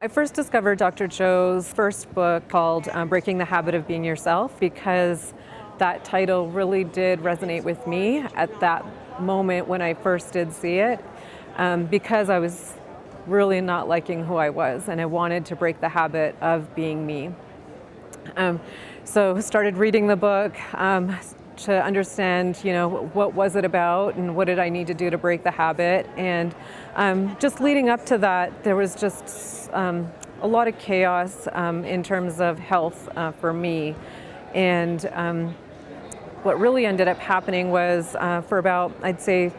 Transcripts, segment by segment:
I first discovered Dr. Joe's first book called Breaking the Habit of Being Yourself because that title really did resonate with me at that moment when I first did see it, because I was really not liking who I was and I wanted to break the habit of being me. So started reading the book to understand, what was it about and what did I need to do to break the habit. And just leading up to that, there was just a lot of chaos in terms of health for me. And what really ended up happening was for about, I'd say,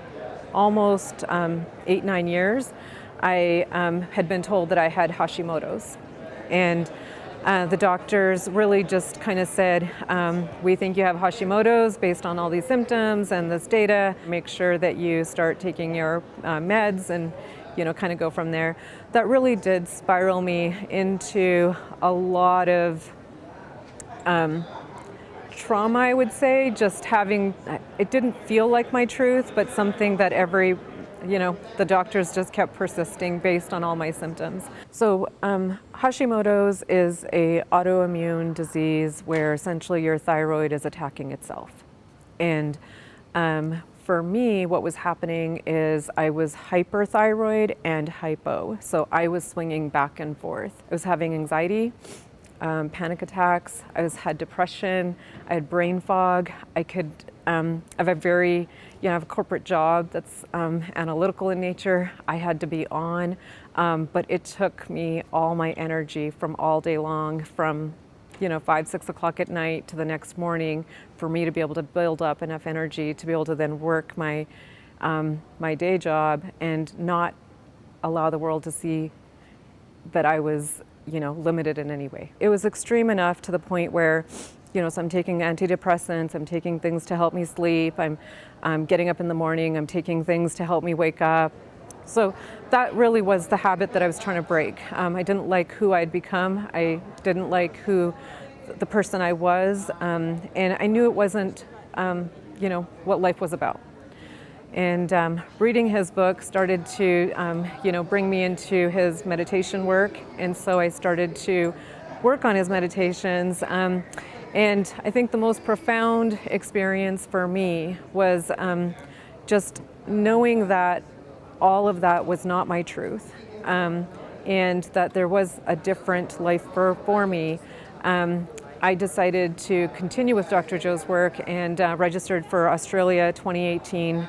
almost 8-9 years, I had been told that I had Hashimoto's. And the doctors really just kind of said, we think you have Hashimoto's based on all these symptoms and this data. Make sure that you start taking your meds and, kind of go from there. That really did spiral me into a lot of trauma, I would say, just having, it didn't feel like my truth, but something that the doctors just kept persisting based on all my symptoms. So Hashimoto's is an autoimmune disease where essentially your thyroid is attacking itself. And for me, what was happening is I was hyperthyroid and hypo. So I was swinging back and forth. I was having anxiety, panic attacks. Had depression. I had brain fog. I have a very, I have a corporate job that's analytical in nature. I had to be on, but it took me all my energy from all day long, from 5-6 o'clock at night to the next morning, for me to be able to build up enough energy to be able to then work my my day job and not allow the world to see that I was limited in any way. It was extreme enough to the point where, so I'm taking antidepressants, I'm taking things to help me sleep, I'm getting up in the morning, I'm taking things to help me wake up. So that really was the habit that I was trying to break. I didn't like who I'd become. I didn't like the person I was, and I knew it wasn't, what life was about. And reading his book started to, bring me into his meditation work. And so I started to work on his meditations. And I think the most profound experience for me was just knowing that all of that was not my truth, and that there was a different life for me. I decided to continue with Dr. Joe's work and registered for Australia 2018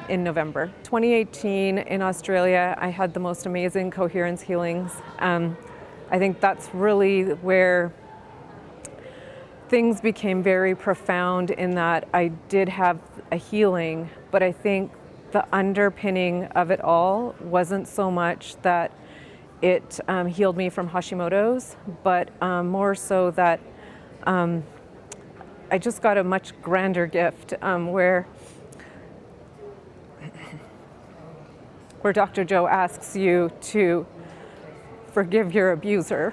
in November. 2018 in Australia, I had the most amazing coherence healings. I think that's really where things became very profound, in that I did have a healing, but I think the underpinning of it all wasn't so much that it healed me from Hashimoto's, but more so that I just got a much grander gift, where Dr. Joe asks you to forgive your abuser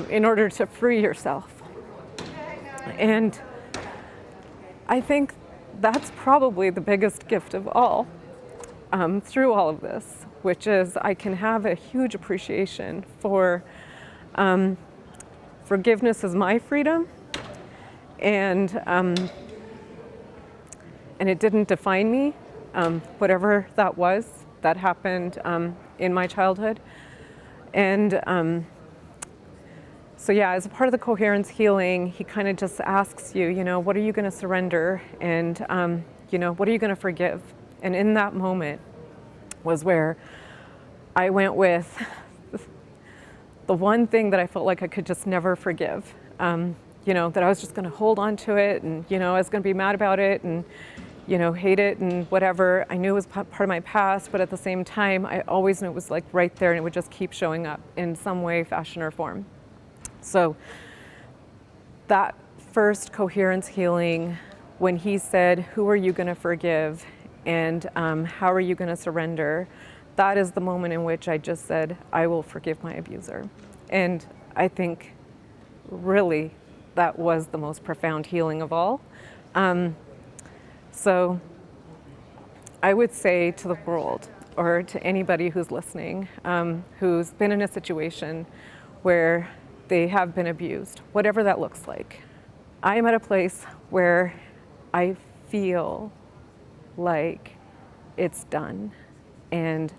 in order to free yourself. And I think that's probably the biggest gift of all, through all of this, which is I can have a huge appreciation for forgiveness as my freedom, and it didn't define me, whatever that was that happened in my childhood. And so yeah, as a part of the coherence healing, he kind of just asks you, what are you going to surrender, and what are you going to forgive? And in that moment was where I went with the one thing that I felt like I could just never forgive. That I was just going to hold on to it, and I was going to be mad about it, and hate it and whatever. I knew it was part of my past, but at the same time, I always knew it was like right there, and it would just keep showing up in some way, fashion, or form. So that first coherence healing, when he said, who are you going to forgive, and how are you going to surrender, that is the moment in which I just said, I will forgive my abuser. And I think really that was the most profound healing of all. So I would say to the world, or to anybody who's listening, who's been in a situation where they have been abused, whatever that looks like. I am at a place where I feel like it's done. And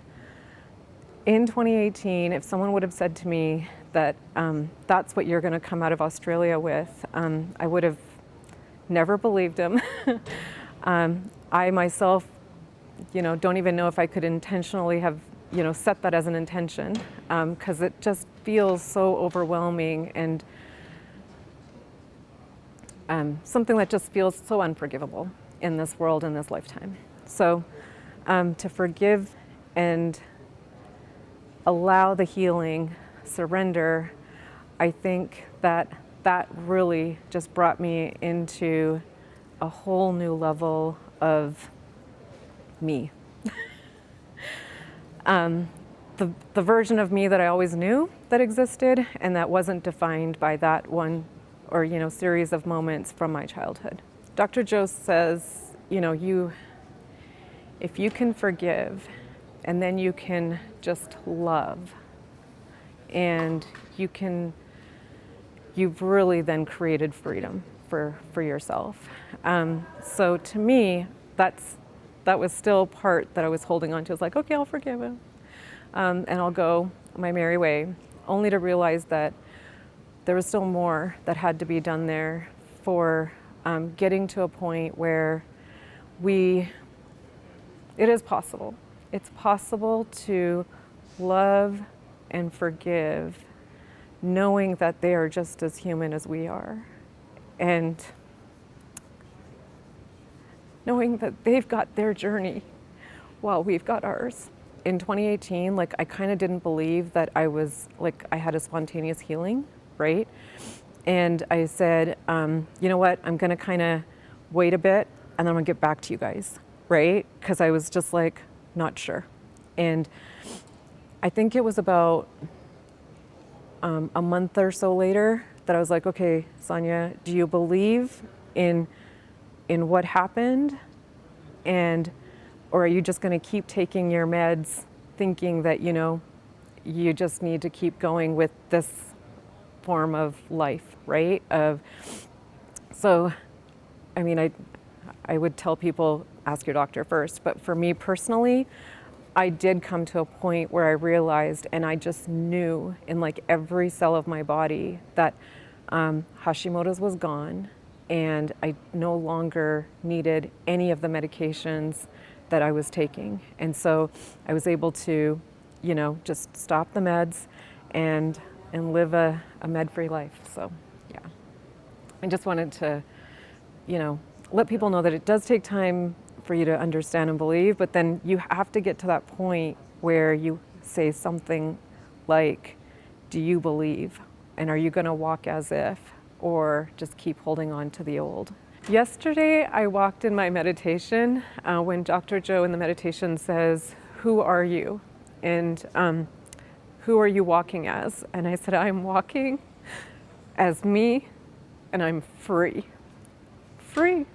in 2018, if someone would have said to me that that's what you're going to come out of Australia with, I would have never believed him. I myself, don't even know if I could intentionally have, set that as an intention, because it just feels so overwhelming and something that just feels so unforgivable in this world, in this lifetime. So to forgive and allow the healing, surrender, I think that really just brought me into a whole new level of me. The version of me that I always knew that existed and that wasn't defined by that one or series of moments from my childhood. Dr. Joe says, if you can forgive and then you can just love, and you've really then created freedom for yourself. So to me, that was still part that I was holding on to. I was like, okay, I'll forgive him, and I'll go my merry way, only to realize that there was still more that had to be done there for getting to a point where it is possible. It's possible to love and forgive, knowing that they are just as human as we are, and knowing that they've got their journey while we've got ours. In 2018, I kind of didn't believe that I had a spontaneous healing, right? And I said, you know what, I'm gonna kind of wait a bit and then I'm gonna get back to you guys, right? Because I was just not sure. And I think it was about a month or so later that I was like, okay, Sonia, do you believe in what happened? Or are you just going to keep taking your meds thinking that, you just need to keep going with this form of life, right? So, I would tell people, ask your doctor first, but for me personally, I did come to a point where I realized, and I just knew in every cell of my body that Hashimoto's was gone, and I no longer needed any of the medications that I was taking. And so I was able to, just stop the meds and live a med-free life. So, yeah. I just wanted to, let people know that it does take time for you to understand and believe, but then you have to get to that point where you say something like, do you believe? And are you gonna walk as if, or just keep holding on to the old? Yesterday, I walked in my meditation when Dr. Joe in the meditation says, who are you? And who are you walking as? And I said, I'm walking as me, and I'm free. Free.